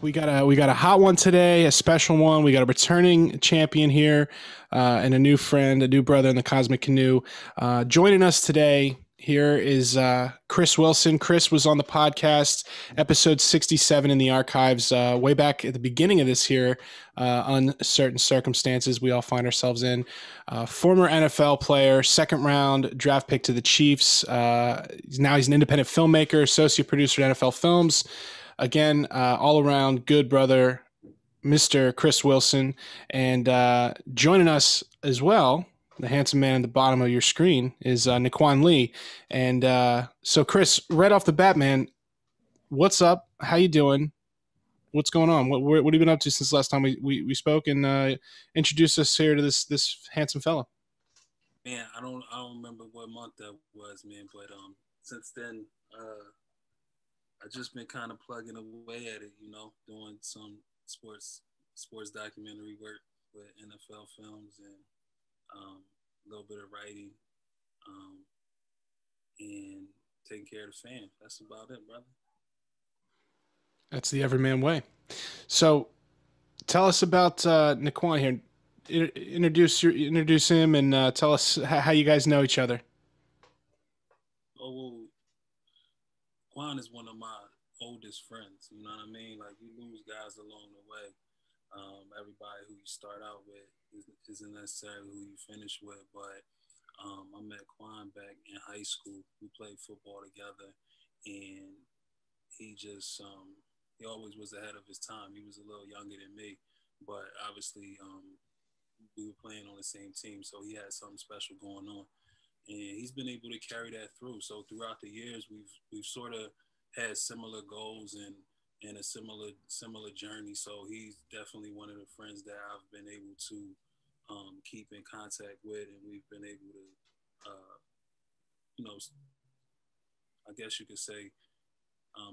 we got a hot one today, a special one. We got a returning champion here, and a new friend, a new brother in the Cosmic Canoe. Joining us today here is Kris Wilson. Kris was on the podcast, episode 67 in the archives, way back at the beginning of this year, uncertain circumstances we all find ourselves in. Former NFL player, second round draft pick to the Chiefs. Now he's an independent filmmaker, associate producer at NFL Films. Again, all around good brother, Mr. Kris Wilson. And joining us as well, the handsome man at the bottom of your screen, is NiQuan Lee. And so, Kris, right off the bat, man, what's up? How you doing? What's going on? What have you been up to since last time we spoke? And introduce us here to this handsome fella. Man, I don't remember what month that was, man. But since then, I just been kind of plugging away at it, doing some sports documentary work with NFL Films and a little bit of writing, and taking care of the fam. That's about it, brother. That's the everyman way. So, tell us about NiQuan here. Introduce him and tell us how you guys know each other. Oh, well, Quan is one of my oldest friends. You know what I mean? Like, you lose guys along the way. Everybody who you start out with isn't necessarily who you finish with. But I met Quan back in high school. We played football together, and he just he always was ahead of his time. He was a little younger than me, but obviously we were playing on the same team, so he had something special going on, and he's been able to carry that through. So throughout the years, we've sort of had similar goals and a similar journey. So he's definitely one of the friends that I've been able to keep in contact with, and we've been able to, I guess you could say,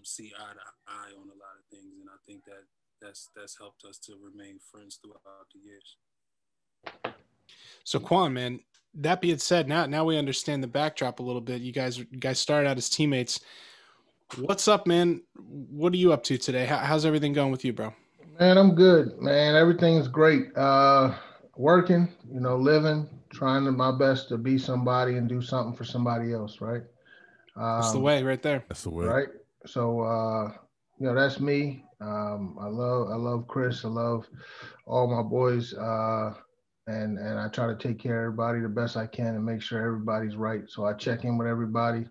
see eye to eye on a lot of things, and I think that's helped us to remain friends throughout the years. So Quan, man, that being said, now we understand the backdrop a little bit. You guys started out as teammates. What's up, man? What are you up to today? How's everything going with you, bro? Man, I'm good, man. Everything's great. Working, living, trying my best to be somebody and do something for somebody else, right? That's the way right there. That's the way. Right. So, that's me. I love Kris. I love all my boys. And I try to take care of everybody the best I can and make sure everybody's right. So I check in with everybody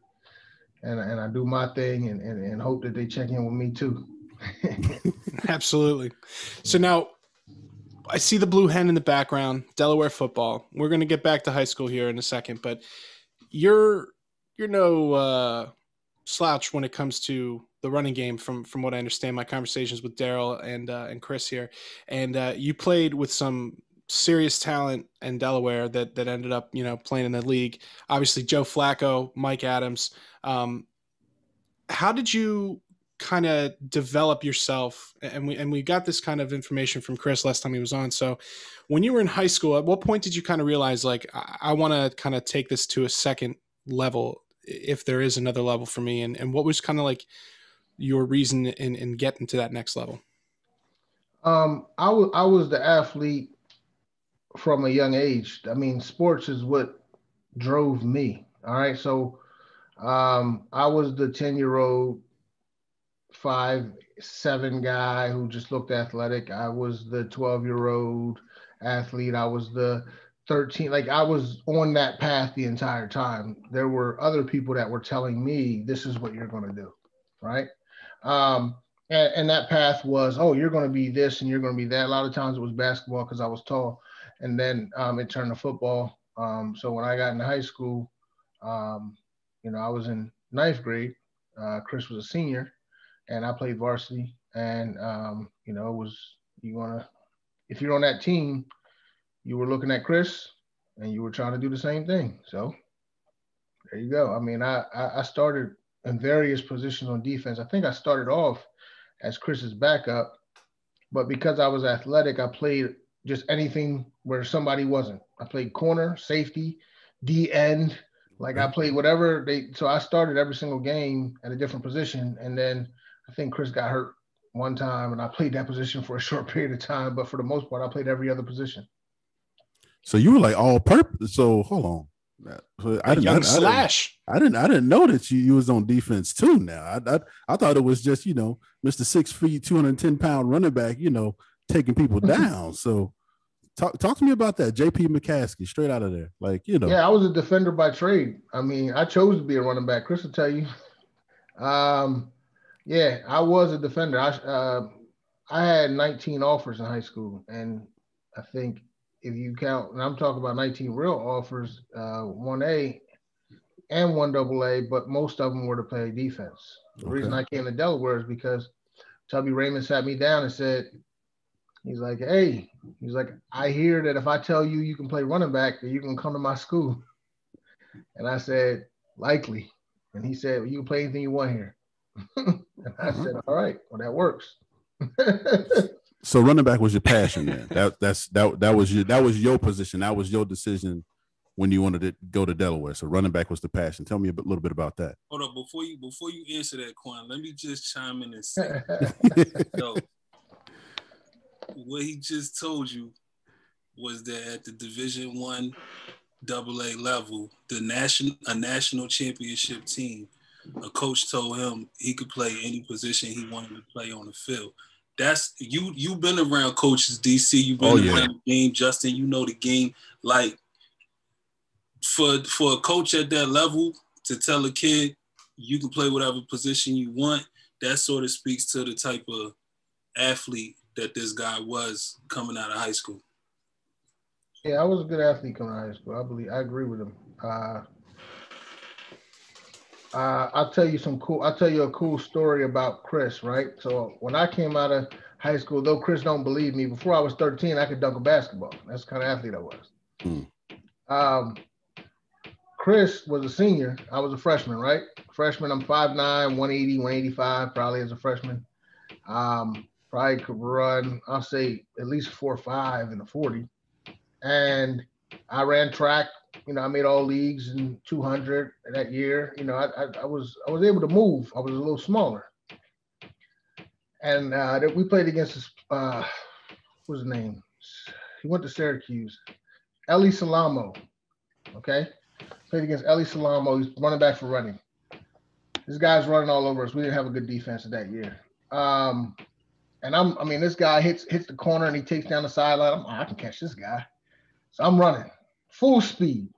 and I do my thing and hope that they check in with me too. Absolutely. So now I see the blue hen in the background, Delaware football. We're going to get back to high school here in a second, but you're no slouch when it comes to the running game from what I understand, my conversations with Daryl and Kris here. And you played with some serious talent in Delaware that ended up, playing in the league. Obviously Joe Flacco, Mike Adams. How did you kind of develop yourself? And we got this kind of information from Kris last time he was on. So when you were in high school, at what point did you kind of realize, like, I want to kind of take this to a second level, if there is another level for me? And what was kind of like your reason in getting to that next level? I was the athlete from a young age. I mean, sports is what drove me. All right. So I was the 10-year-old 5'7" guy who just looked athletic. I was the 12-year-old athlete. I was the 13. Like, I was on that path the entire time. There were other people that were telling me, this is what you're going to do. Right. And that path was, oh, you're going to be this and you're going to be that. A lot of times it was basketball because I was tall. And then it turned to football. So when I got into high school, I was in ninth grade. Kris was a senior, and I played varsity. And, it was, if you're on that team, you were looking at Kris and you were trying to do the same thing. So there you go. I mean, I started in various positions on defense. I think I started off as Kris's backup, but because I was athletic, I played just anything where somebody wasn't. I played corner, safety, D end. Like, I played whatever so I started every single game at a different position. And then I think Kris got hurt one time, and I played that position for a short period of time. But for the most part, I played every other position. So you were like all purpose. So hold on. I didn't know that you was on defense too. Now I thought it was just Mr. 6 feet, 210-pound running back, taking people down. So talk to me about that. JP McCaskey, straight out of there, Yeah, I was a defender by trade. I mean, I chose to be a running back. Kris will tell you. Yeah, I was a defender. I had 19 offers in high school, and I think if you count, and I'm talking about 19 real offers, 1A and 1AA, but most of them were to play defense. The reason I came to Delaware is because Tubby Raymond sat me down and said, he's like, I hear that if I tell you you can play running back, that you can come to my school. And I said, likely. And he said, well, you can play anything you want here. And I said, all right, well, that works. So running back was your passion, man. That was your position. That was your decision when you wanted to go to Delaware. So running back was the passion. Tell me a little bit about that. Hold up, before you answer that, Quan, let me just chime in and say, yo, what he just told you was that at the Division I AA level, a national championship team, a coach told him he could play any position he wanted to play on the field. That's you've been around coaches, DC. You've been around the game, Justin. You know the game. Like for a coach at that level to tell a kid you can play whatever position you want, that sort of speaks to the type of athlete that this guy was coming out of high school. Yeah, I was a good athlete coming out of high school. I agree with him. I'll tell you a cool story about Kris, right? So when I came out of high school, though Kris don't believe me, before I was 13, I could dunk a basketball. That's the kind of athlete I was. Kris was a senior. I was a freshman, right? Freshman, I'm 5'9", 180, 185, probably as a freshman. Probably could run, I'll say at least 4.5 in the 40. And I ran track. I made all leagues in 200 that year. I was able to move. I was a little smaller. And we played against what's his name? He went to Syracuse. Eli Salamo. Okay? Played against Eli Salamo. He's running back for running. This guy's running all over us. We didn't have a good defense that year. And this guy hits the corner and he takes down the sideline. I can catch this guy. So I'm running full speed.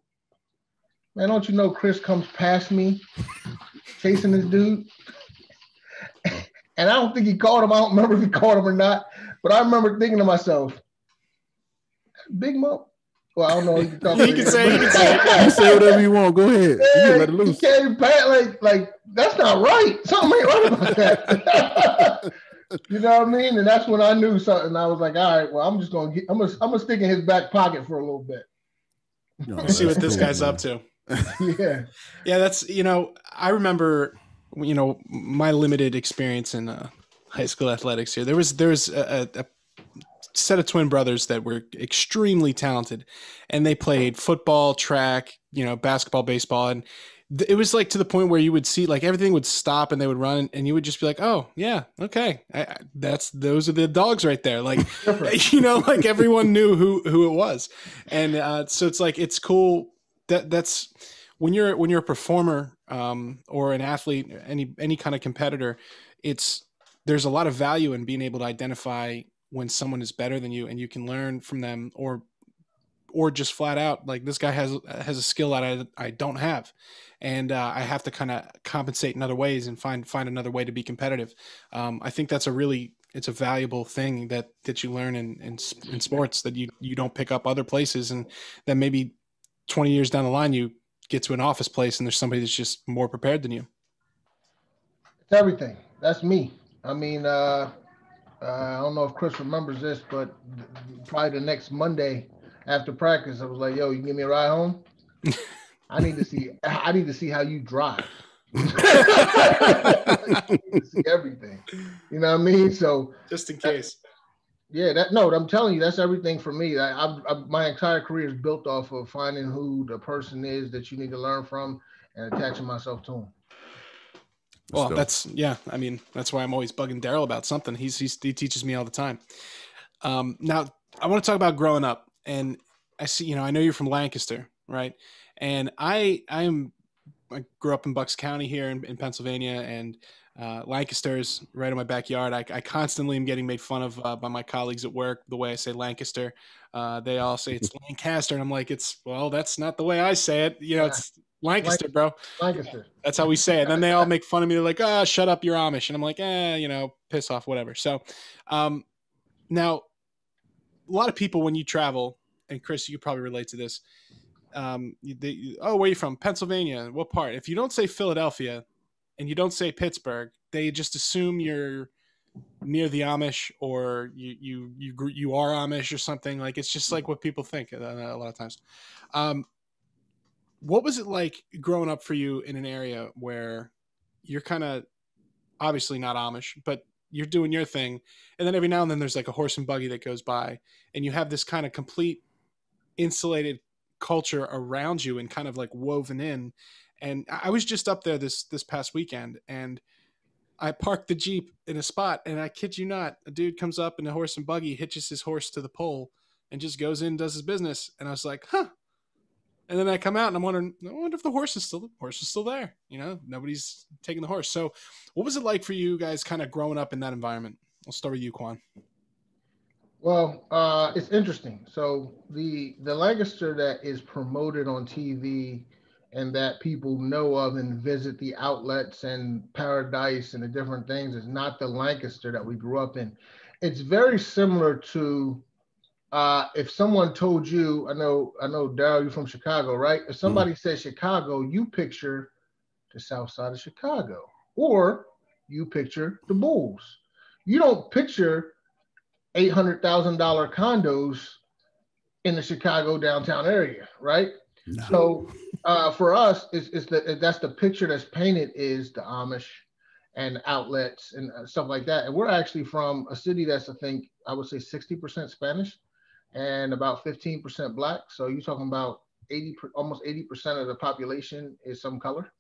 Man, don't you know Kris comes past me chasing this dude? And I don't think he caught him. I don't remember if he caught him or not. But I remember thinking to myself, Big Mo. Well, I don't know. You can say You say whatever you want. Go ahead. Yeah, you let it loose. He came back like that's not right. Something ain't right about that. You know what I mean? And that's when I knew something. I was like, all right, well, I'm gonna stick in his back pocket for a little bit. See what this guy's up to. Yeah. Yeah, that's, I remember, my limited experience in high school athletics here. There was a set of twin brothers that were extremely talented, and they played football, track, basketball, baseball, and it was like to the point where you would see like everything would stop and they would run and you would just be like, oh yeah, okay, those are the dogs right there. Like, like everyone knew who it was, and so it's like it's cool that's when you're a performer or an athlete, any kind of competitor, there's a lot of value in being able to identify when someone is better than you and you can learn from them, or just flat out like this guy has a skill that I don't have, and I have to kind of compensate in other ways and find another way to be competitive. I think that's it's a valuable thing that you learn in sports that you don't pick up other places, and then maybe 20 years down the line you get to an office place and there's somebody that's just more prepared than you. It's everything. That's me. I mean, I don't know if Kris remembers this, but probably the next Monday after practice, I was like, yo, you can give me a ride home? I need to see how you drive. I need to see everything. You know what I mean? So just in case. I'm telling you, that's everything for me. My entire career is built off of finding who the person is that you need to learn from and attaching myself to them. Well, that's I mean, that's why I'm always bugging Daryl about something. He teaches me all the time. Now I want to talk about growing up, and I see, I know you're from Lancaster, right? And I grew up in Bucks County here in Pennsylvania, and Lancaster is right in my backyard. I constantly am getting made fun of by my colleagues at work the way I say Lancaster. They all say it's Lancaster, and I'm like, that's not the way I say it. It's Lancaster, bro. Lancaster. That's how we say it. And then they all make fun of me. They're like, shut up, you're Amish. And I'm like, piss off, whatever. So now, a lot of people, when you travel, and Chris, you probably relate to this, where are you from? Pennsylvania. What part? If you don't say Philadelphia and you don't say Pittsburgh, they just assume you're near the Amish, or you are Amish or something. Like, it's just like what people think a lot of times. What was it like growing up for you in an area where you're kind of obviously not Amish, but you're doing your thing, and then every now and then there's like a horse and buggy that goes by, and you have this kind of complete insulated culture around you and kind of like woven in. And I was just up there this past weekend, and I parked the Jeep in a spot, and I kid you not, a dude comes up in a horse and buggy, hitches his horse to the pole, and just goes in and does his business. And I was like, huh. And then I come out and I'm wondering, I wonder if the horse is still there. Nobody's taking the horse. So what was it like for you guys kind of growing up in that environment? I'll start with you, Quan. Well, it's interesting. So the Lancaster that is promoted on TV and that people know of and visit the outlets and Paradise and the different things is not the Lancaster that we grew up in. It's very similar to if someone told you, I know, Daryl, you're from Chicago, right? If somebody says Chicago, you picture the South Side of Chicago, or you picture the Bulls. You don't picture $800,000 condos in the Chicago downtown area, right? No. So for us, that's the picture that's painted is the Amish and outlets and stuff like that. And we're actually from a city that's, I would say 60% Spanish and about 15% Black. So you're talking about almost 80% of the population is some color.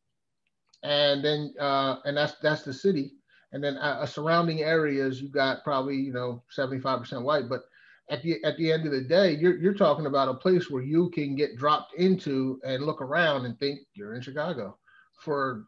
And then, and that's the city. And then surrounding areas, you got probably, 75% white. But at the end of the day, you're talking about a place where you can get dropped into and look around and think you're in Chicago for,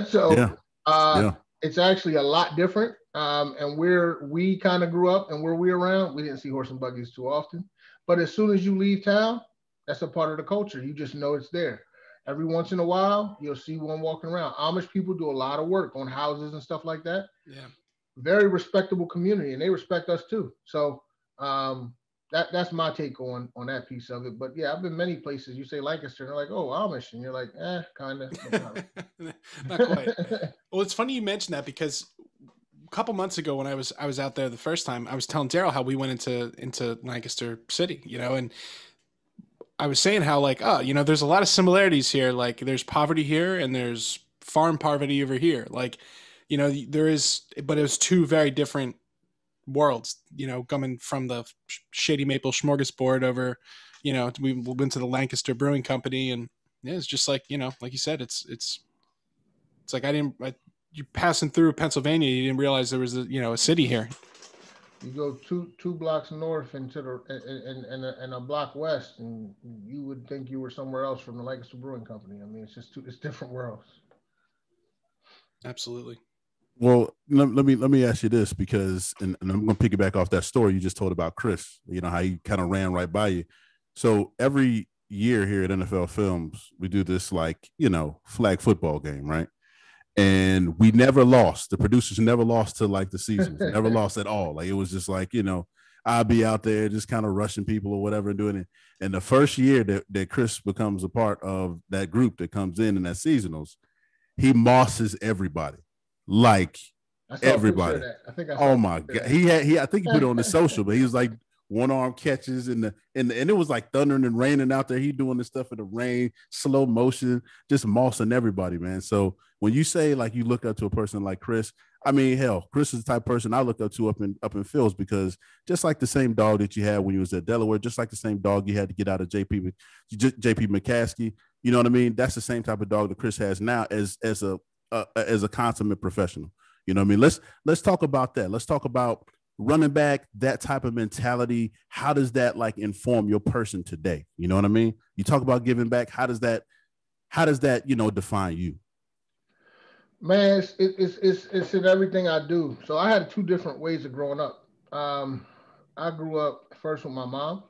so yeah. It's actually a lot different. And where we kind of grew up and where we're around, we didn't see horse and buggies too often. But as soon as you leave town, that's a part of the culture. You just know it's there. Every once in a while, you'll see one walking around. Amish people do a lot of work on houses and stuff like that. Yeah. Very respectable community, and they respect us too. So that's my take on that piece of it. But yeah, I've been many places. You say Lancaster, and they're like, oh, Amish. And you're like, kind of. Not quite. Well, it's funny you mentioned that because a couple months ago when I was out there the first time, I was telling Daryl how we went into Lancaster City, and I was saying how there's a lot of similarities here. Like there's poverty here and there's farm poverty over here. Like, there is, but it was two very different worlds, coming from the Shady Maple Smorgasbord over, we went to the Lancaster Brewing Company, and it's just like, like you said, it's like you're passing through Pennsylvania, you didn't realize there was a city here. You go two blocks north into and a block west, and you would think you were somewhere else from the Lancaster Brewing Company. I mean, it's different worlds. Absolutely. Well, let me ask you this, because and I'm going to piggyback off that story you just told about Chris. How he kind of ran right by you. So every year here at NFL Films, we do this flag football game, right? And we never lost. The producers never lost to the seasons, never lost at all. It was just I'll be out there just kind of rushing people or whatever and doing it. And the first year that Chris becomes a part of that group that comes in that seasonals, he mosses everybody. Everybody. Oh my God. I think he put it on the social, but he was one arm catches and it was thundering and raining out there. He doing this stuff in the rain, slow motion, just mossing everybody, man. So when you say you look up to a person like Chris, I mean, hell, Chris is the type of person I look up to up in Phil's, because just like the same dog that you had when you was at Delaware, just like the same dog you had to get out of JP McCaskey, you know what I mean? That's the same type of dog that Chris has now as a as a consummate professional. You know what I mean? Let's talk about that. Let's talk about running back, that type of mentality. How does that like inform your person today? You know what I mean? You talk about giving back. How does that, define you? Man, it's in everything I do. So I had two different ways of growing up. I grew up first with my mom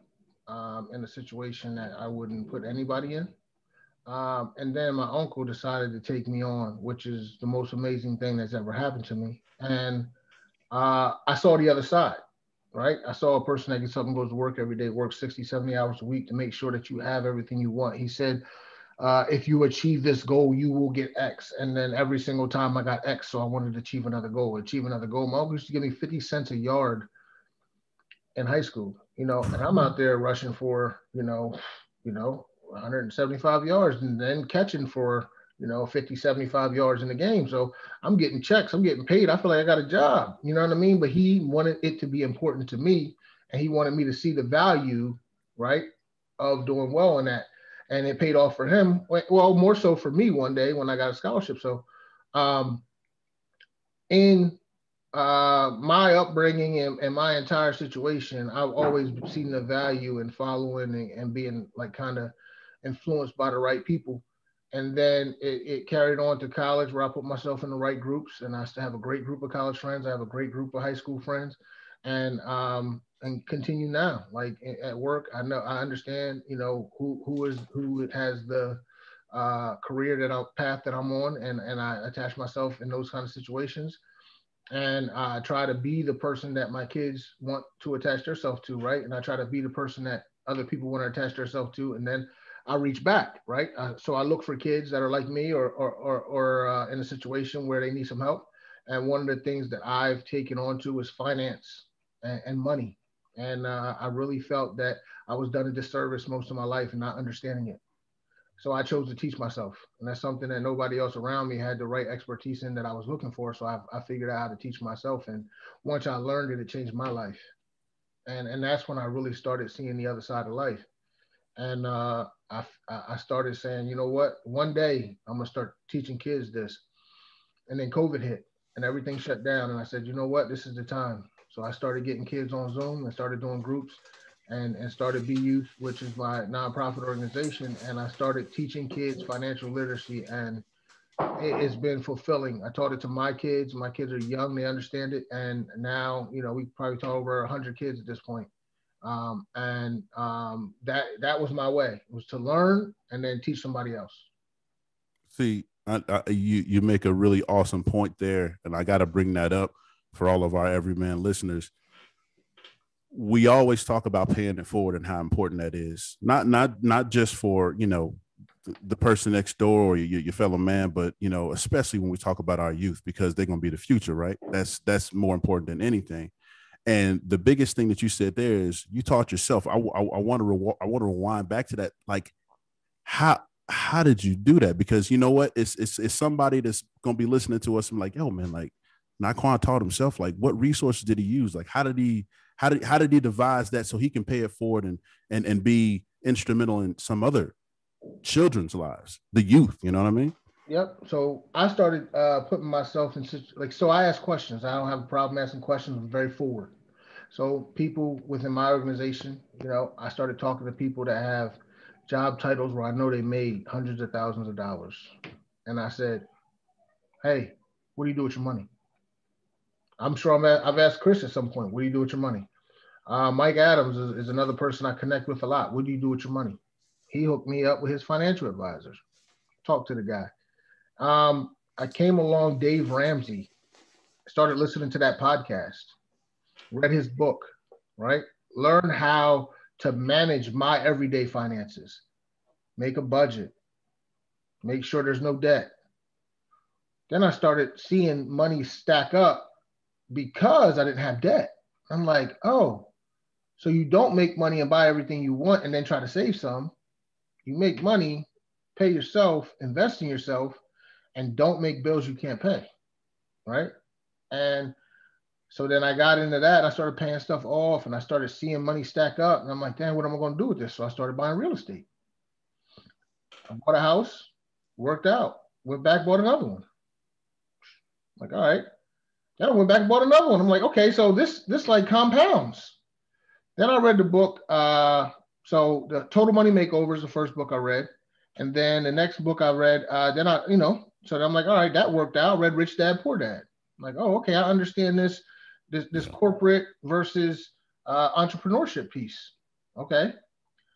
in a situation that I wouldn't put anybody in. And then my uncle decided to take me on, which is the most amazing thing that's ever happened to me. And I saw the other side, right? I saw a person that gets up and goes to work every day, works 60, 70 hours a week to make sure that you have everything you want. He said, if you achieve this goal, you will get X. And then every single time I got X, so I wanted to achieve another goal. My uncle used to give me 50 cents a yard in high school, and I'm out there rushing for, 175 yards and then catching for, 50, 75 yards in the game. So I'm getting checks, I'm getting paid. I feel like I got a job, you know what I mean? But he wanted it to be important to me, and he wanted me to see the value, right, of doing well in that. And it paid off for him. Well, more so for me one day when I got a scholarship. So in my upbringing and my entire situation, I've always seen the value in following and being like kind of influenced by the right people. And then it carried on to college where I put myself in the right groups, and I still have a great group of college friends. I have a great group of high school friends, and continue now. Like at work, I understand, who has the career path that I'm on, and I attach myself in those kind of situations. And I try to be the person that my kids want to attach themselves to, right? And I try to be the person that other people want to attach themselves to, and then I reach back, right? So I look for kids that are like me or in a situation where they need some help. And one of the things that I've taken on to is finance and money. And I really felt that I was done a disservice most of my life and not understanding it. So I chose to teach myself. And that's something that nobody else around me had the right expertise in that I was looking for. So I figured out how to teach myself. And once I learned it, it changed my life. And that's when I really started seeing the other side of life. And I started saying, you know what, one day I'm going to start teaching kids this. And then COVID hit and everything shut down. And I said, you know what, this is the time. So I started getting kids on Zoom and started doing groups and started Be Youth, which is my nonprofit organization. And I started teaching kids financial literacy, and it's been fulfilling. I taught it to my kids. My kids are young, they understand it. And now, we probably taught over 100 kids at this point. That was my way. It was to learn and then teach somebody else. See, you make a really awesome point there, and I got to bring that up for all of our Everyman listeners. We always talk about paying it forward and how important that is. Not just for the person next door or your fellow man, but especially when we talk about our youth, because they're going to be the future, right? That's more important than anything. And the biggest thing that you said there is you taught yourself. I want to rewind back to that. Like, how did you do that? Because you know what, it's somebody that's going to be listening to us and like, yo, man, like NiQuan taught himself. Like, what resources did he use? Like, how did he devise that so he can pay it forward and be instrumental in some other children's lives, the youth? You know what I mean? Yep. So I started putting myself in so I ask questions. I don't have a problem asking questions. I'm very forward. So people within my organization, I started talking to people that have job titles where I know they made hundreds of thousands of dollars. And I said, hey, what do you do with your money? I'm sure I've asked Kris at some point, what do you do with your money? Mike Adams is another person I connect with a lot. What do you do with your money? He hooked me up with his financial advisors. Talk to the guy. I came along Dave Ramsey, started listening to that podcast, read his book, right? Learn how to manage my everyday finances, make a budget, make sure there's no debt. Then I started seeing money stack up because I didn't have debt. I'm like, oh, so you don't make money and buy everything you want and then try to save some. You make money, pay yourself, invest in yourself, and don't make bills you can't pay, right? And so then I got into that. I started paying stuff off and I started seeing money stack up. And I'm like, damn, what am I going to do with this? So I started buying real estate. I bought a house, worked out, went back, bought another one. Like, all right. Then I went back and bought another one. I'm like, okay, so this like compounds. Then I read the book. So the Total Money Makeover is the first book I read. And then the next book I read, so I'm like, all right, that worked out. I read Rich Dad, Poor Dad. I'm like, oh, okay, I understand this corporate versus entrepreneurship piece. Okay.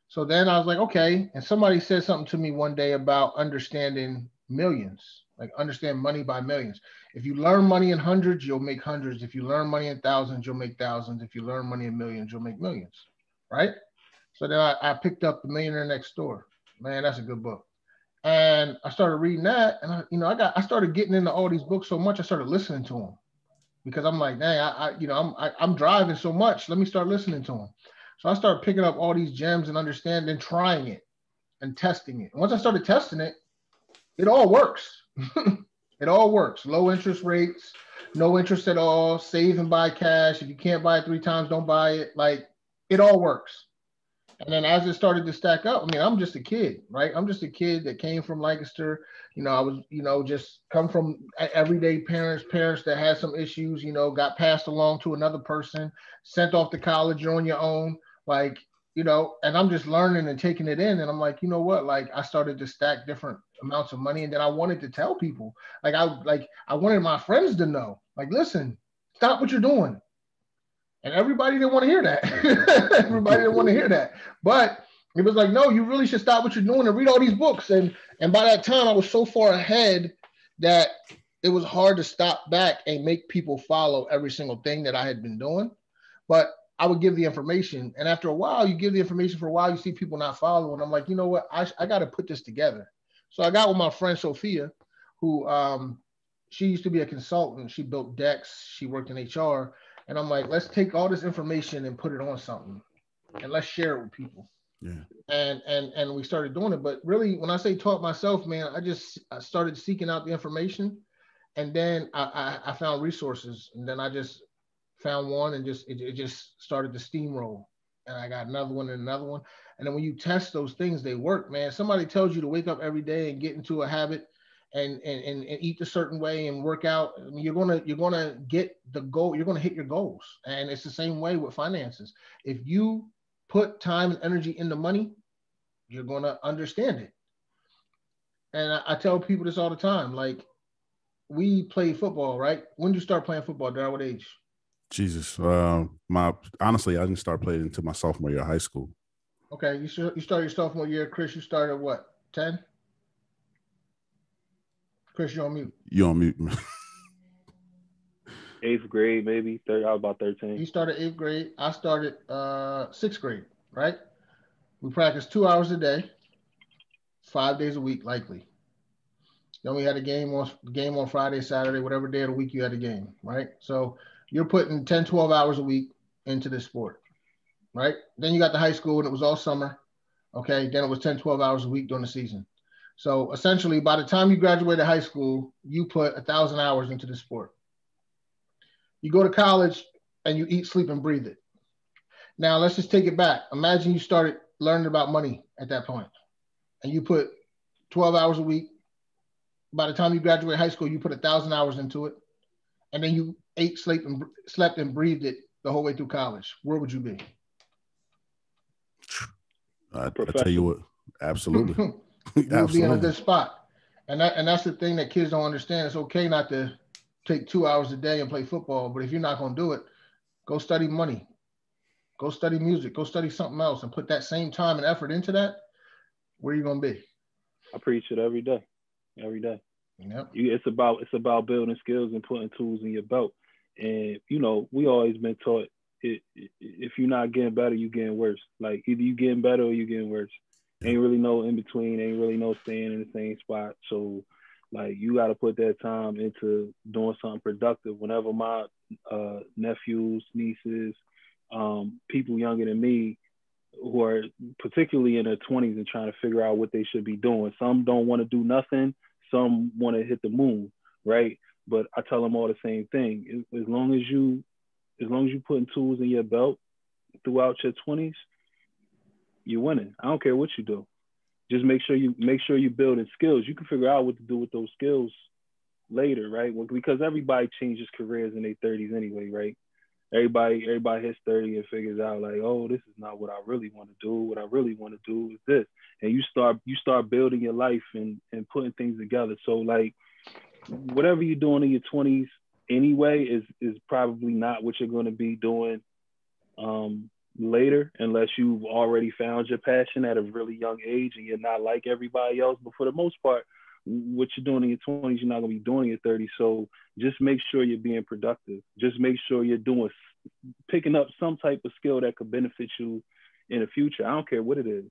So then I was like, okay. And somebody said something to me one day about understanding millions, like understand money by millions. If you learn money in hundreds, you'll make hundreds. If you learn money in thousands, you'll make thousands. If you learn money in millions, you'll make millions. Right. So then I picked up The Millionaire Next Door. Man, that's a good book. And I started reading that, and I started getting into all these books so much. I started listening to them because I'm like, dang, I'm driving so much. Let me start listening to them. So I started picking up all these gems and understanding, and trying it and testing it. And once I started testing it, it all works. It all works. Low interest rates, no interest at all. Save and buy cash. If you can't buy it 3 times, don't buy it. Like, it all works. And then as it started to stack up, I mean, I'm just a kid, right? I'm just a kid that came from Lancaster. I was, just come from everyday parents that had some issues, got passed along to another person, sent off to college, you're on your own, like, and I'm just learning and taking it in. And I'm like, you know what? Like, I started to stack different amounts of money. And then I wanted to tell people, I wanted my friends to know, like, listen, stop what you're doing. And everybody didn't want to hear that. Everybody didn't want to hear that. But it was like, no, you really should stop what you're doing and read all these books. And by that time, I was so far ahead that it was hard to stop back and make people follow every single thing that I had been doing. But I would give the information. And after a while, you give the information for a while, you see people not following. I'm like, you know what? I got to put this together. So I got with my friend Sophia, who she used to be a consultant. She built decks. She worked in HR. And I'm like, let's take all this information and put it on something and let's share it with people. Yeah. And we started doing it. But really, when I say taught myself, man, I started seeking out the information, and then I found resources, and then I just found one, and it just started to steamroll. And I got another one and another one. And then when you test those things, they work, man. Somebody tells you to wake up every day and get into a habit and eat a certain way and work out. I mean, you're gonna get the goal. You're gonna hit your goals. And it's the same way with finances. If you put time and energy into money, you're gonna understand it. And I tell people this all the time. Like, we play football, right? When did you start playing football? At what age? Jesus, honestly, I didn't start playing until my sophomore year of high school. Okay, you started your sophomore year. Chris, you started what? 10? Chris, you're on mute. You're on mute. 8th grade, maybe. I was about 13. You started 8th grade. I started 6th grade, right? We practiced 2 hours a day, 5 days a week, likely. Then we had a game on Friday, Saturday, whatever day of the week you had a game, right? So you're putting 10, 12 hours a week into this sport, right? Then you got to high school and it was all summer, okay? Then it was 10, 12 hours a week during the season. So essentially, by the time you graduated high school, you put 1,000 hours into the sport. You go to college and you eat, sleep, and breathe it. Now, let's just take it back. Imagine you started learning about money at that point, and you put 12 hours a week. By the time you graduate high school, you put 1,000 hours into it, and then you ate, slept, and breathed it the whole way through college. Where would you be? I tell you what, absolutely. You'll be in a good spot. And that's the thing that kids don't understand. It's okay not to take 2 hours a day and play football, but if you're not going to do it, go study money, go study music, go study something else, and put that same time and effort into that. Where are you going to be? I preach it every day. Yep. It's about building skills and putting tools in your belt. And, we always been taught if you're not getting better, you're getting worse. Like, either you getting better or you getting worse. Ain't really no in between. Ain't really no staying in the same spot. So, like, you got to put that time into doing something productive. Whenever my nephews, nieces, people younger than me who are particularly in their 20s and trying to figure out what they should be doing. Some don't want to do nothing. Some want to hit the moon, right? But I tell them all the same thing. As long as you putting tools in your belt throughout your 20s, you're winning. I don't care what you do. Just make sure you building skills. You can figure out what to do with those skills later, right? Well, because everybody changes careers in their 30s anyway, right? Everybody hits 30 and figures out like, oh, this is not what I really want to do. What I really want to do is this. And you start building your life and putting things together. So like whatever you're doing in your 20s anyway is probably not what you're going to be doing later, unless you've already found your passion at a really young age and you're not like everybody else. But for the most part, what you're doing in your 20s, you're not going to be doing in your 30s. So just make sure you're being productive. Just make sure you're picking up some type of skill that could benefit you in the future. I don't care what it is.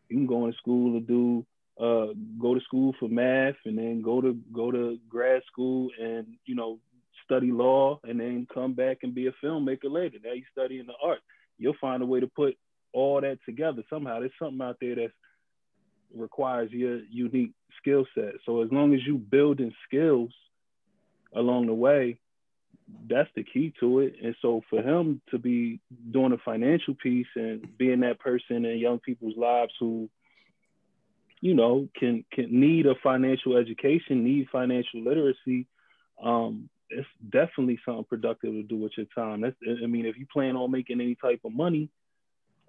You can go into school and go to school for math, and then go to grad school and, you know, study law, and then come back and be a filmmaker later. Now you're studying the art. You'll find a way to put all that together somehow. There's something out there that requires your unique skill set. So as long as you building skills along the way, that's the key to it. And so for him to be doing a financial piece and being that person in young people's lives who, you know, can need a financial education, need financial literacy, it's definitely something productive to do with your time. I mean, if you plan on making any type of money,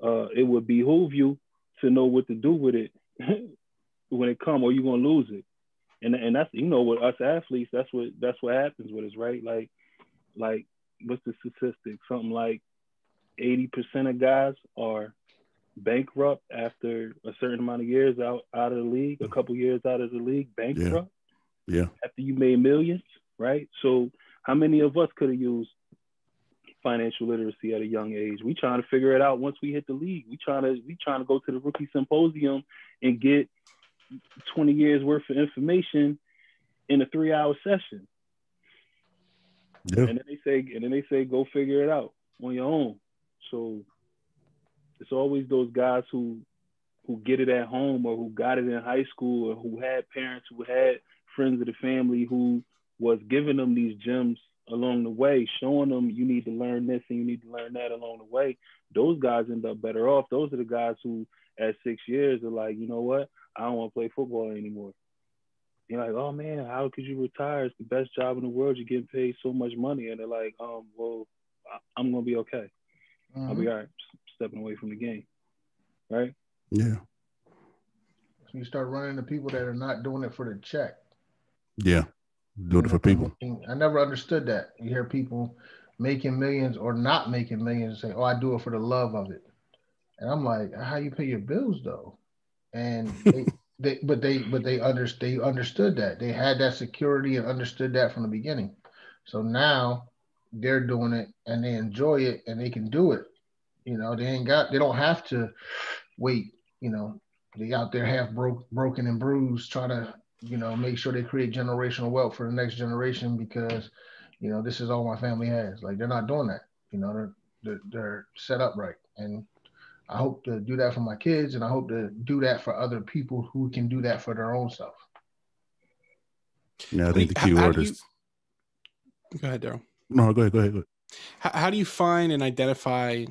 it would behoove you to know what to do with it when it comes, or you're gonna lose it. And that's, you know, with us athletes, that's what happens with us, right? Like what's the statistic? Something like 80% of guys are bankrupt after a certain amount of years out of the league, a couple years out of the league, bankrupt. Yeah. After you made millions, right? So how many of us could have used financial literacy at a young age? We trying to figure it out once we hit the league. We trying to go to the rookie symposium and get 20 years worth of information in a 3-hour session. Yeah. And then they say go figure it out on your own. So it's always those guys who get it at home, or who got it in high school, or who had parents, who had friends of the family who was giving them these gems along the way, showing them you need to learn this and you need to learn that along the way. Those guys end up better off. Those are the guys who at 6 years are like, you know what? I don't want to play football anymore. You're like, oh man, how could you retire? It's the best job in the world. You're getting paid so much money. And they're like, well, I'm going to be okay. Mm-hmm. I'll be all right, stepping away from the game. Right? Yeah. So you start running into people that are not doing it for the check. Yeah. Doing it for people. I never understood that. You hear people making millions or not making millions and say, oh, I do it for the love of it. And I'm like, how you pay your bills though? And they understood that. They had that security and understood that from the beginning. So now they're doing it and they enjoy it and they can do it. You know, they don't have to wait, you know, they out there half broken and bruised trying to, you know, make sure they create generational wealth for the next generation because, you know, this is all my family has. Like, they're not doing that. You know, they're set up right. And I hope to do that for my kids, and I hope to do that for other people who can do that for their own self. Yeah, I think the key word is. Go ahead, Daryl. No, go ahead. How do you find and identify,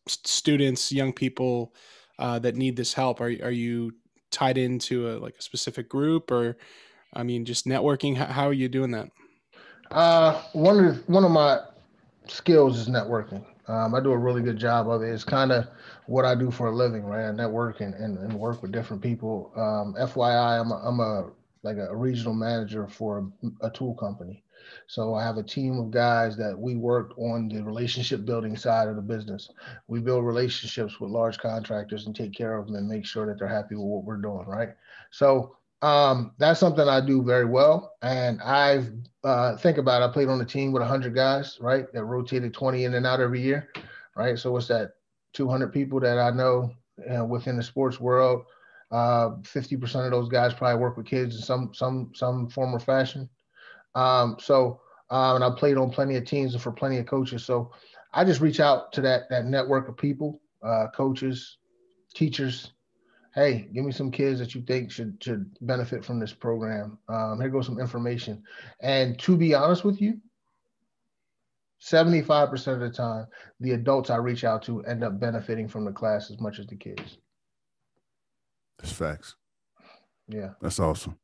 students, young people that need this help? Are you tied into a specific group, or, I mean, just networking? How are you doing that? One of my skills is networking. I do a really good job of it. It's kind of what I do for a living, right? I network and work with different people. FYI, I'm a regional manager for a tool company. So I have a team of guys that we work on the relationship building side of the business. We build relationships with large contractors and take care of them and make sure that they're happy with what we're doing, right? So that's something I do very well. And I played on a team with 100 guys, right? That rotated 20 in and out every year, right? So what's that? 200 people that I know within the sports world. 50% of those guys probably work with kids in some form or fashion. And I played on plenty of teams and for plenty of coaches. So I just reach out to that network of people, coaches, teachers. Hey, give me some kids that you think should benefit from this program. Here goes some information. And to be honest with you, 75% of the time, the adults I reach out to end up benefiting from the class as much as the kids. That's facts. Yeah. That's awesome.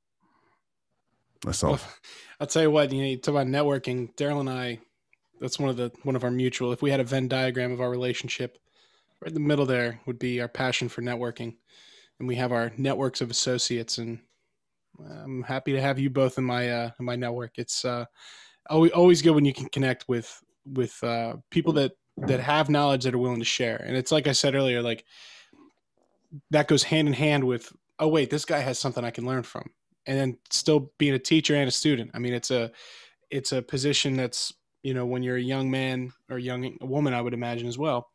That's all. Well, I'll tell you what, you talk about networking. Daryl and I, that's one of our mutual. If we had a Venn diagram of our relationship, right in the middle there would be our passion for networking, and we have our networks of associates. And I'm happy to have you both in my network. It's always good when you can connect with people that have knowledge that are willing to share. And it's like I said earlier, like that goes hand in hand with, oh wait, this guy has something I can learn from, and then still being a teacher and a student. I mean, it's a position that's, when you're a young man or young woman, I would imagine as well.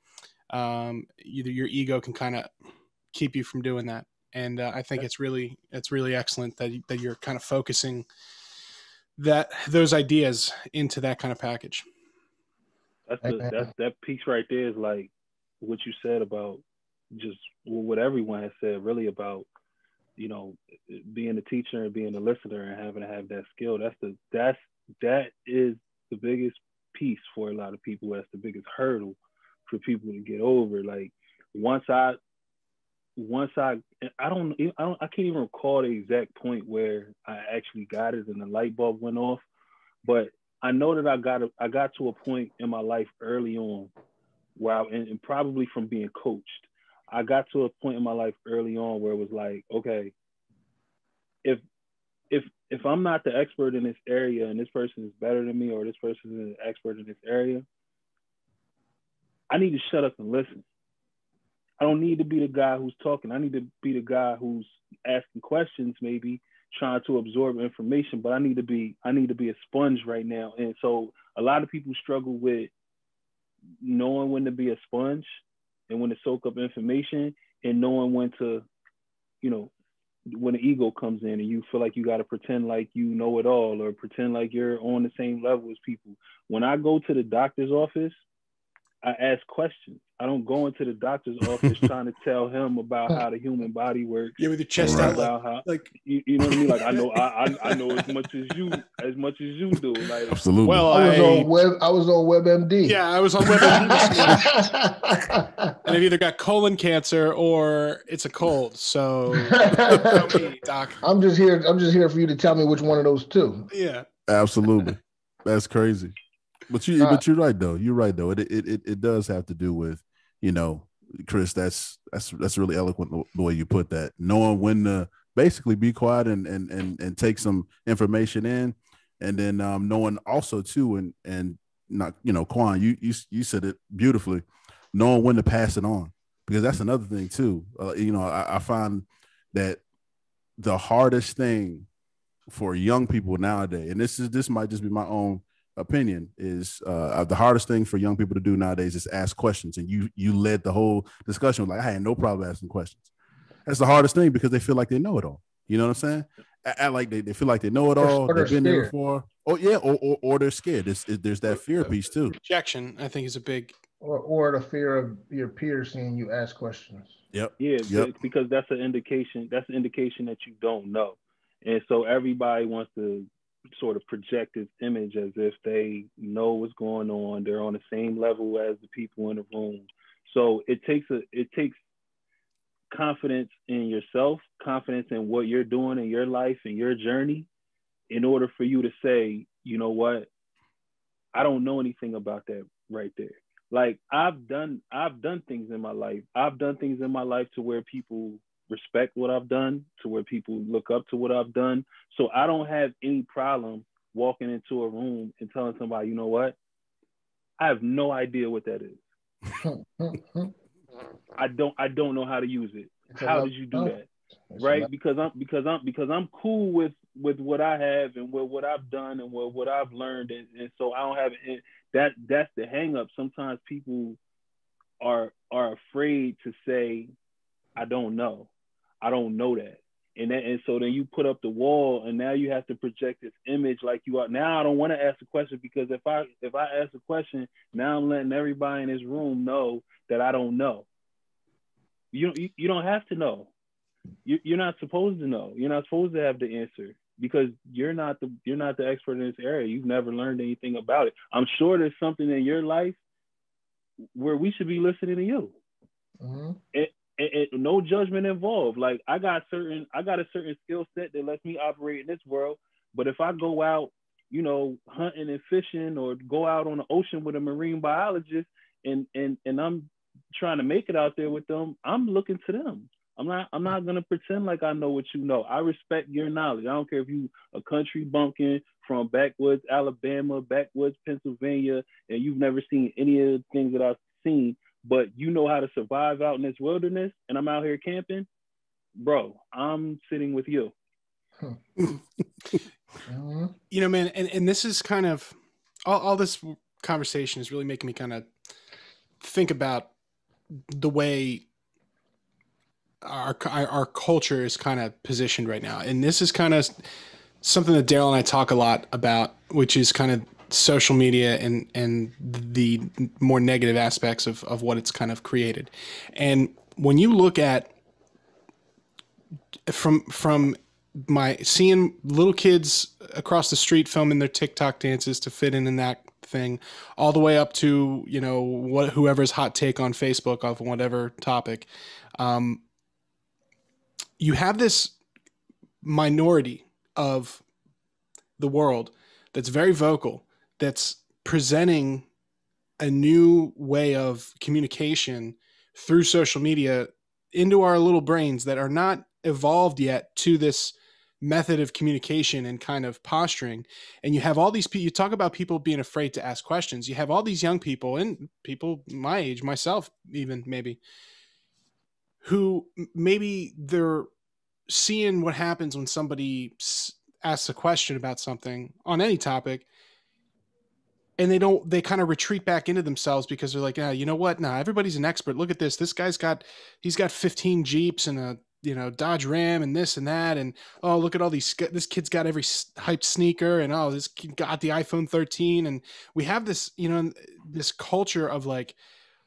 Either your ego can kind of keep you from doing that. And I think it's really excellent that you're kind of focusing those ideas into that kind of package. That piece right there is like what you said about just what everyone has said, really about, being a teacher and being a listener and having to have that skill. That is the biggest piece for a lot of people. That's the biggest hurdle for people to get over. Like I can't even recall the exact point where I actually got it and the light bulb went off, but I know that I got to a point in my life early on where and probably from being coached, I got to a point in my life early on where it was like, okay, if I'm not the expert in this area and this person is better than me, or this person is an expert in this area, I need to shut up and listen. I don't need to be the guy who's talking. I need to be the guy who's asking questions, maybe trying to absorb information, but I need to be a sponge right now. And so a lot of people struggle with knowing when to be a sponge and when to soak up information, and knowing when to, when the ego comes in and you feel like you got to pretend like you know it all or pretend like you're on the same level as people. When I go to the doctor's office, I ask questions. I don't go into the doctor's office trying to tell him about how the human body works. Yeah, with your chest out, like you know what I mean. Like I know as much as you do. Like absolutely. Well, I was on WebMD. Yeah, I was on WebMD. And I've either got colon cancer or it's a cold. So tell me, doc. I'm just here for you to tell me which one of those two. Yeah, absolutely. That's crazy. But you're right though. You're right though. It does have to do with, Kris. That's really eloquent the way you put that. Knowing when to basically be quiet and take some information in, and then knowing also too, and not Quan, you said it beautifully. Knowing when to pass it on, because that's another thing too. I find that the hardest thing for young people nowadays, and this might just be my own opinion, is the hardest thing for young people to do nowadays is ask questions. And you led the whole discussion like, I had no problem asking questions. That's the hardest thing because they feel like they know it all. You know what I'm saying? Like they feel like they know it all. They've been there before. Oh yeah, or they're scared. There's that fear piece too. Rejection, I think, is a big. Or the fear of your peers seeing you ask questions. Yep. Yeah, yep. Because that's an indication. That's an indication that you don't know, and so everybody wants to sort of project this image as if they know what's going on. They're on the same level as the people in the room. So it takes confidence in yourself, confidence in what you're doing in your life and your journey, in order for you to say, you know what, I don't know anything about that right there. Like I've done things in my life. I've done things in my life to where people respect what I've done, to where people look up to what I've done. So I don't have any problem walking into a room and telling somebody, you know what, I have no idea what that is. I don't know how to use it. How did you do that? Right? Because I'm cool with what I have and with what I've done and what I've learned, and so I don't have it. That's the hang up. Sometimes people are afraid to say, I don't know that. And so then you put up the wall, and now you have to project this image like you are. Now I don't want to ask a question, because if I ask a question, now I'm letting everybody in this room know that I don't know. You don't have to know. You're not supposed to know. You're not supposed to have the answer, because you're not the expert in this area. You've never learned anything about it. I'm sure there's something in your life where we should be listening to you. Mm-hmm. No judgment involved. Like I got a certain skill set that lets me operate in this world, But if I go out, you know, hunting and fishing, or go out on the ocean with a marine biologist, and I'm trying to make it out there with them, I'm looking to them. I'm not gonna pretend like I know what you know. I respect your knowledge. I don't care if you a country bumpkin from backwoods Alabama, backwoods Pennsylvania, and you've never seen any of the things that I've seen, but you know how to survive out in this wilderness, and I'm out here camping, bro. I'm sitting with you. You know, man, and this is kind of all this conversation is really making me kind of think about the way our culture is kind of positioned right now. And this is kind of something that Daryl and I talk a lot about, which is kind of social media and the more negative aspects of what it's kind of created. And when you look at from my seeing little kids across the street filming their TikTok dances to fit in that thing, all the way up to, you know, whoever's hot take on Facebook of whatever topic, you have this minority of the world that's very vocal, that's presenting a new way of communication through social media into our little brains that are not evolved yet to this method of communication and kind of posturing. And you have all these people, you talk about people being afraid to ask questions. You have all these young people, and people my age, myself even maybe, who maybe they're seeing what happens when somebody asks a question about something on any topic, and they kind of retreat back into themselves because they're like, you know what? Nah, everybody's an expert. Look at this. This guy's he's got 15 Jeeps and a, you know, Dodge Ram and this and that. And, oh, look at all this kid's got every hype sneaker, and, oh, this kid got the iPhone 13. And we have this, you know, this culture of like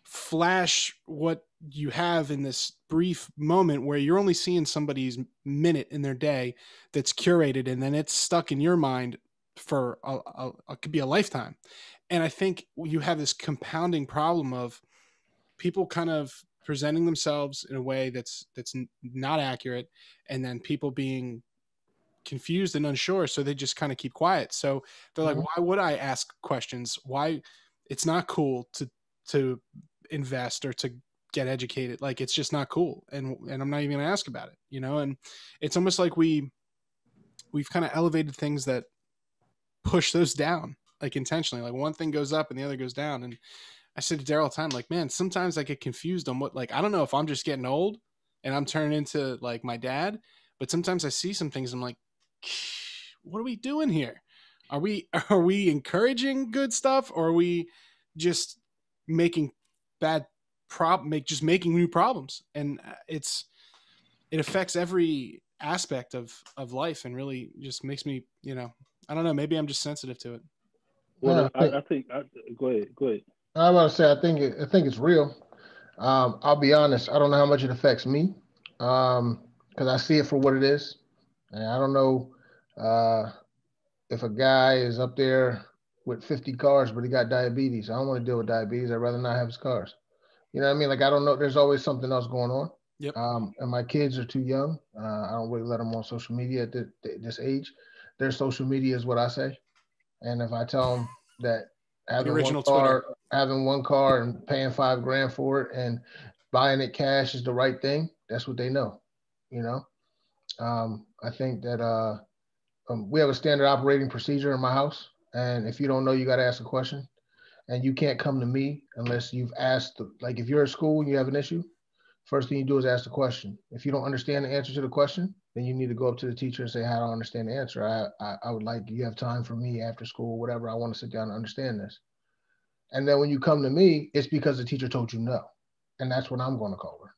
flash what you have in this brief moment where you're only seeing somebody's minute in their day that's curated, and then it's stuck in your mind for it could be a lifetime. And I think you have this compounding problem of people kind of presenting themselves in a way that's not accurate, and then people being confused and unsure, so they just kind of keep quiet. So they're like, why would I ask questions? Why? It's not cool to invest or to get educated. Like, it's just not cool, and I'm not even gonna ask about it, you know. And it's almost like we've kind of elevated things that push those down, like intentionally. Like, one thing goes up and the other goes down. And I said to Daryl all the time, like, man, sometimes I get confused on what, like, I don't know if I'm just getting old and I'm turning into like my dad, but sometimes I see some things, I'm like, what are we doing here? Are we encouraging good stuff, or are we just making making new problems? And it affects every aspect of life, and really just makes me, you know, I don't know, maybe I'm just sensitive to it. Well, I think go ahead. I want to say, I think it's real. I'll be honest, I don't know how much it affects me, because I see it for what it is. And I don't know if a guy is up there with 50 cars, but he got diabetes. I don't want to deal with diabetes. I'd rather not have his cars. You know what I mean? Like, I don't know. There's always something else going on. Yep. And my kids are too young. I don't really let them on social media at this age. Their social media is what I say. And if I tell them that having one car and paying $5,000 for it and buying it cash is the right thing, that's what they know. You know, I think that we have a standard operating procedure in my house, and if you don't know, you got to ask a question. And you can't come to me unless you've asked. Like, if you're at school and you have an issue, first thing you do is ask the question. If you don't understand the answer to the question, then you need to go up to the teacher and say, "I don't understand the answer. I would like, you have time for me after school, whatever. I want to sit down and understand this." And then when you come to me, it's because the teacher told you no. And that's what I'm going to call her.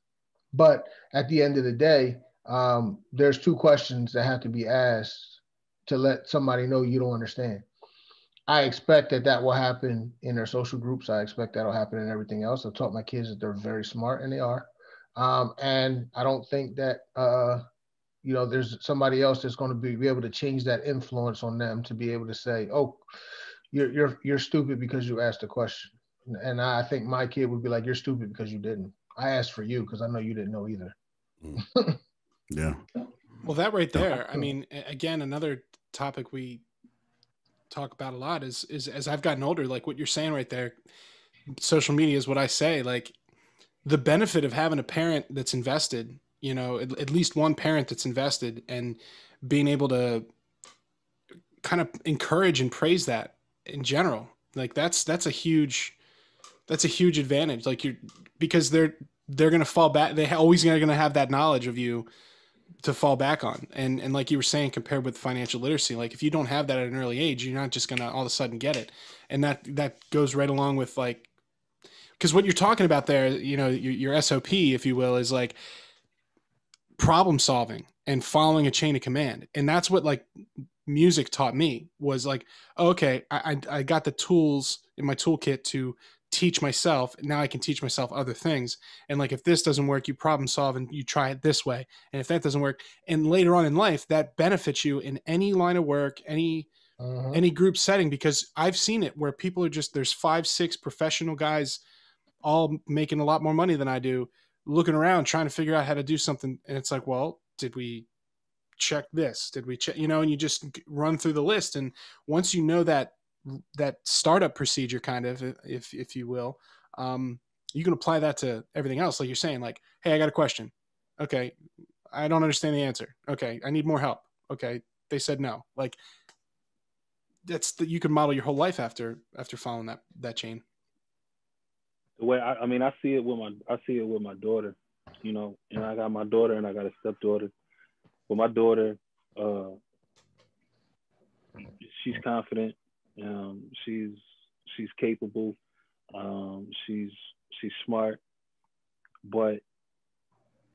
But at the end of the day, there's two questions that have to be asked to let somebody know you don't understand. I expect that will happen in their social groups. I expect that'll happen in everything else. I've taught my kids that they're very smart, and they are. And I don't think that, there's somebody else that's going to be able to change that influence on them to be able to say, "Oh, you're stupid because you asked a question." And I think my kid would be like, "You're stupid because you didn't. I asked for you because I know you didn't know either." Yeah. Well, that right there, I mean, again, another topic we talk about a lot is as I've gotten older, like what you're saying right there, social media is what I say, like the benefit of having a parent that's invested, you know, at least one parent that's invested, and being able to kind of encourage and praise that in general. Like that's a huge advantage. Like because they're going to fall back. They always going to have that knowledge of you to fall back on. And like you were saying, compared with financial literacy, like if you don't have that at an early age, you're not just going to all of a sudden get it. And that goes right along with like, because what you're talking about there, you know, your SOP, if you will, is like problem solving and following a chain of command. And that's what like music taught me, was like, okay, I got the tools in my toolkit to teach myself. Now I can teach myself other things. And like, if this doesn't work, you problem solve and you try it this way. And if that doesn't work, and later on in life, that benefits you in any line of work, any group setting, because I've seen it where people are just, there's 5-6 professional guys all making a lot more money than I do, looking around trying to figure out how to do something. And it's like, well, did we check this? Did we check, you know, and you just run through the list. And once you know that startup procedure, kind of, if you will, you can apply that to everything else. Like you're saying, like, hey, I got a question. Okay. I don't understand the answer. Okay. I need more help. Okay. They said no. Like you can model your whole life after following that chain. The way I mean, I see it with my daughter, you know, and I got my daughter and I got a stepdaughter. But my daughter, she's confident. She's capable. She's smart. But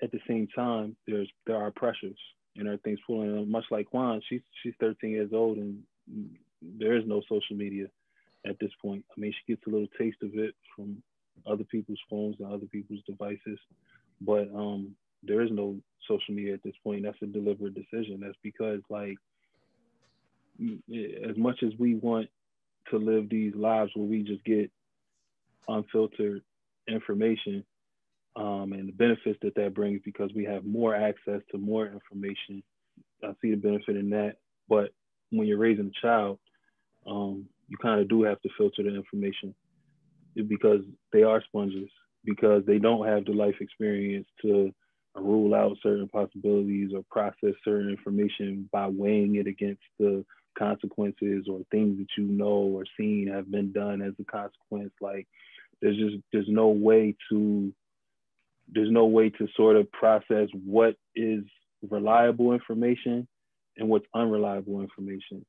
at the same time, there are pressures and everything's pulling. And much like Quan, she's 13 years old and there is no social media at this point. I mean, she gets a little taste of it from other people's phones and other people's devices, but there is no social media at this point. That's a deliberate decision. That's because, like, as much as we want to live these lives where we just get unfiltered information, and the benefits that brings, because we have more access to more information, I see the benefit in that. But when you're raising a child, you kind of do have to filter the information, because they are sponges, because they don't have the life experience to rule out certain possibilities or process certain information by weighing it against the consequences or things that you know or seen have been done as a consequence. Like there's no way to sort of process what is reliable information and what's unreliable information.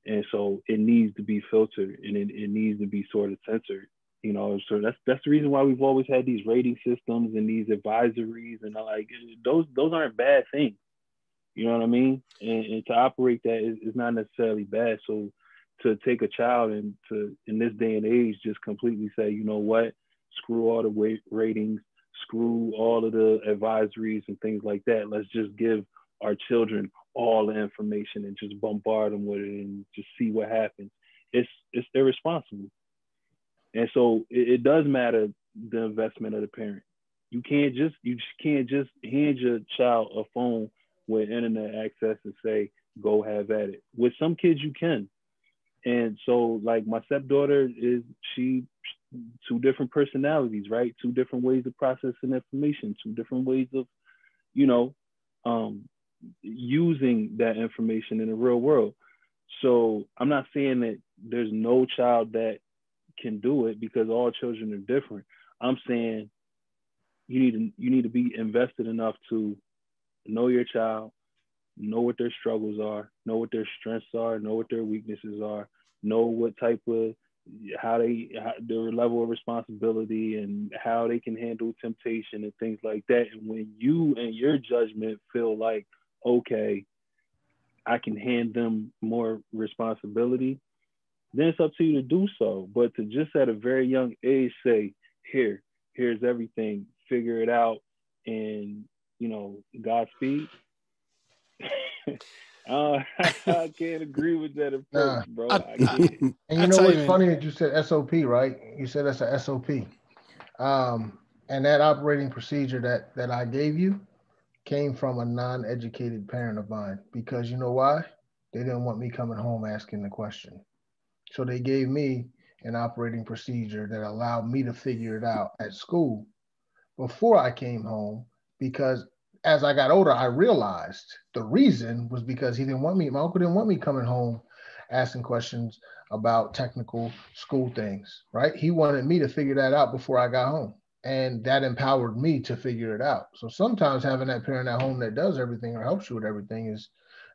And so it needs to be filtered and it needs to be sort of censored. You know, so that's the reason why we've always had these rating systems and these advisories, and like those aren't bad things. You know what I mean? And to operate that is not necessarily bad. So to take a child and to, in this day and age, just completely say, you know what, screw all the ratings, screw all of the advisories and things like that. Let's just give our children all the information and just bombard them with it and just see what happens. It's irresponsible. And so it does matter the investment of the parent. You just can't just hand your child a phone with internet access and say, go have at it. With some kids you can. And so like my stepdaughter she 2 different personalities, right? 2 different ways of processing information, 2 different ways of, you know, using that information in the real world. So I'm not saying that there's no child that can do it, because all children are different. I'm saying you need to be invested enough to know your child, know what their struggles are, know what their strengths are, know what their weaknesses are, know what type of their level of responsibility and how they can handle temptation and things like that. And when you and your judgment feel like, okay, I can hand them more responsibility, then it's up to you to do so. But to just at a very young age say, here's everything, figure it out, and, you know, Godspeed. I can't agree with that approach, bro. I can't. And you know what's funny that you said SOP, right? You said that's a SOP. And that operating procedure that I gave you came from a non-educated parent of mine, because you know why? They didn't want me coming home asking the question. So they gave me an operating procedure that allowed me to figure it out at school before I came home, because as I got older, I realized the reason was because my uncle didn't want me coming home asking questions about technical school things, right? He wanted me to figure that out before I got home. And that empowered me to figure it out. So sometimes having that parent at home that does everything or helps you with everything is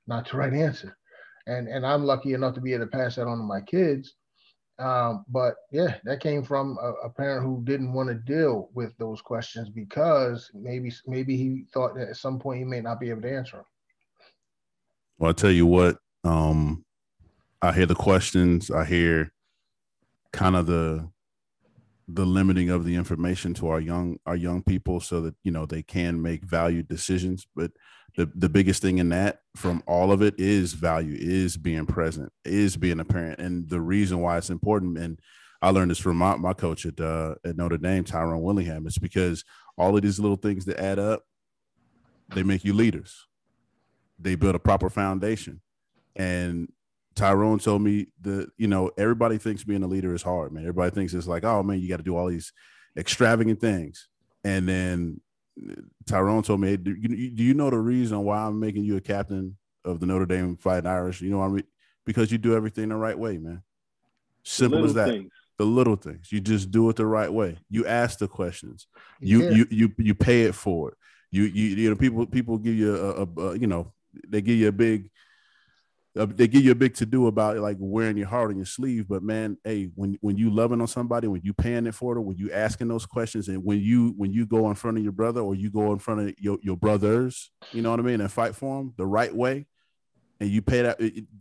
not the right answer. And I'm lucky enough to be able to pass that on to my kids. But yeah, that came from a parent who didn't want to deal with those questions because maybe he thought that at some point he may not be able to answer them. Well, I'll tell you what, I hear the questions, I hear kind of the limiting of the information to our young people so that, you know, they can make valued decisions. But the biggest thing in that from all of it is value, is being present, is being a parent. And the reason why it's important, and I learned this from my coach at Notre Dame, Tyrone Willingham, is because all of these little things that add up, they make you leaders. They build a proper foundation. And Tyrone told me everybody thinks being a leader is hard, man. Everybody thinks it's like, oh man, you got to do all these extravagant things. And then Tyrone told me, hey, do you know the reason why I'm making you a captain of the Notre Dame Fighting Irish? You know what I mean? Because you do everything the right way, man. Simple as that. Things. The little things. You just do it the right way. You ask the questions. You pay it forward. You know, people give you they give you a big to do about it, like wearing your heart on your sleeve. But man, hey, when you loving on somebody, when you paying it for it, when you asking those questions, and when you go in front of your brother or you go in front of your brothers, you know what I mean, and fight for them the right way, and you pay that,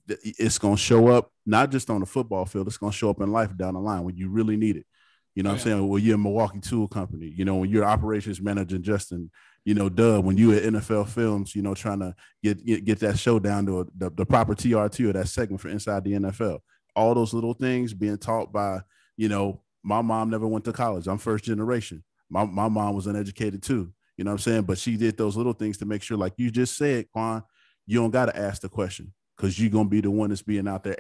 it's going to show up not just on the football field, it's going to show up in life down the line when you really need it. You know what I'm saying? Well, you're a Milwaukee Tool Company, you know, when you're operations manager, Justin, you know, Dub, when you at NFL Films, you know, trying to get that show down to the proper TRT or that segment for Inside the NFL. All those little things being taught by, you know, my mom never went to college. I'm first generation. My mom was uneducated too. You know what I'm saying? But she did those little things to make sure, like you just said, Quan, you don't got to ask the question because you're going to be the one that's being out there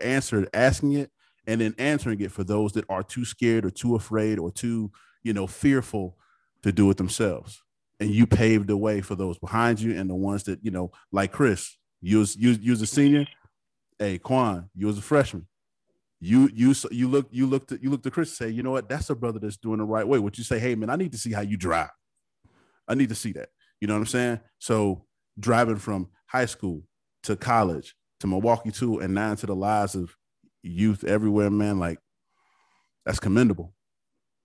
asking it and then answering it for those that are too scared or too afraid or too, you know, fearful to do it themselves. And you paved the way for those behind you and the ones that, you know, like Kris, you was a senior. Hey, Quan, you was a freshman. You look to Kris and say, you know what, that's a brother that's doing the right way. Would you say, hey man, I need to see how you drive. I need to see that. You know what I'm saying? So driving from high school to college to Milwaukee Tool and now into the lives of youth everywhere, man, like that's commendable.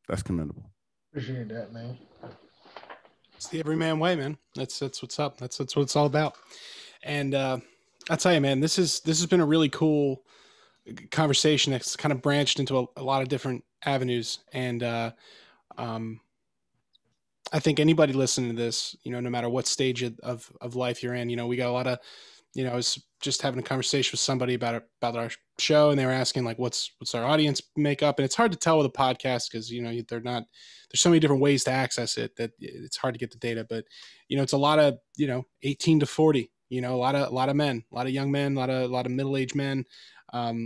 That's commendable. Appreciate that, man. It's the everyman way, man. That's what's up. That's what it's all about. And I'll tell you, man, this has been a really cool conversation that's kind of branched into a lot of different avenues. And I think anybody listening to this, you know, no matter what stage of life you're in, you know, we got a lot of, you know, I was just having a conversation with somebody about our show, and they were asking like, what's our audience makeup? And it's hard to tell with a podcast because, you know, there's so many different ways to access it that it's hard to get the data. But, you know, it's a lot of, you know, 18 to 40, you know, a lot of men, a lot of young men, a lot of middle-aged men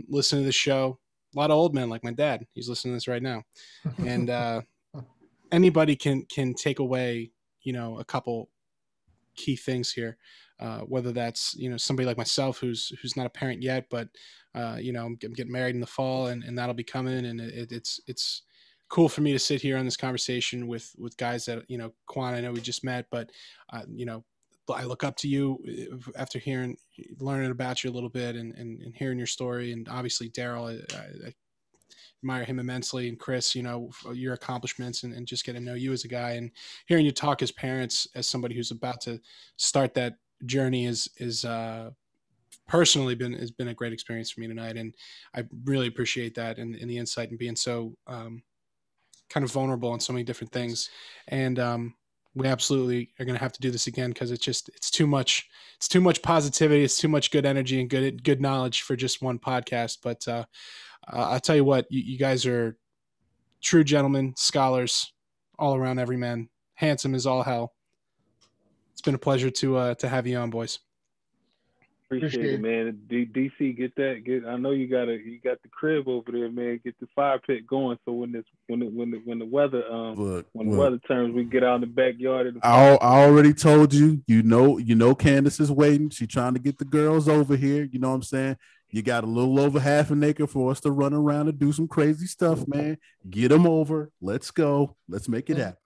listening to the show, a lot of old men like my dad. He's listening to this right now. And anybody can take away, you know, a couple key things here. Whether that's, you know, somebody like myself who's not a parent yet, but you know, I'm getting married in the fall and that'll be coming. And it's cool for me to sit here on this conversation with guys that, you know, Quan, I know we just met, but you know, I look up to you after learning about you a little bit and hearing your story. And obviously Daryl, I admire him immensely, and Kris, you know, your accomplishments and just getting to know you as a guy and hearing you talk as parents, as somebody who's about to start that journey is personally has been a great experience for me tonight. And I really appreciate that and the insight and being so kind of vulnerable on so many different things. And we absolutely are going to have to do this again because it's too much positivity. It's too much good energy and good knowledge for just one podcast. But I'll tell you what, you guys are true gentlemen, scholars, all around every man, handsome as all hell. It's been a pleasure to have you on, boys. Appreciate it, man. DC, get that. I know you got the crib over there, man. Get the fire pit going. So when the weather the weather turns, we get out in the backyard. I already told you. You know, Candace is waiting. She's trying to get the girls over here. You know what I'm saying? You got a little over half an acre for us to run around and do some crazy stuff, man. Get them over. Let's go. Let's make it happen.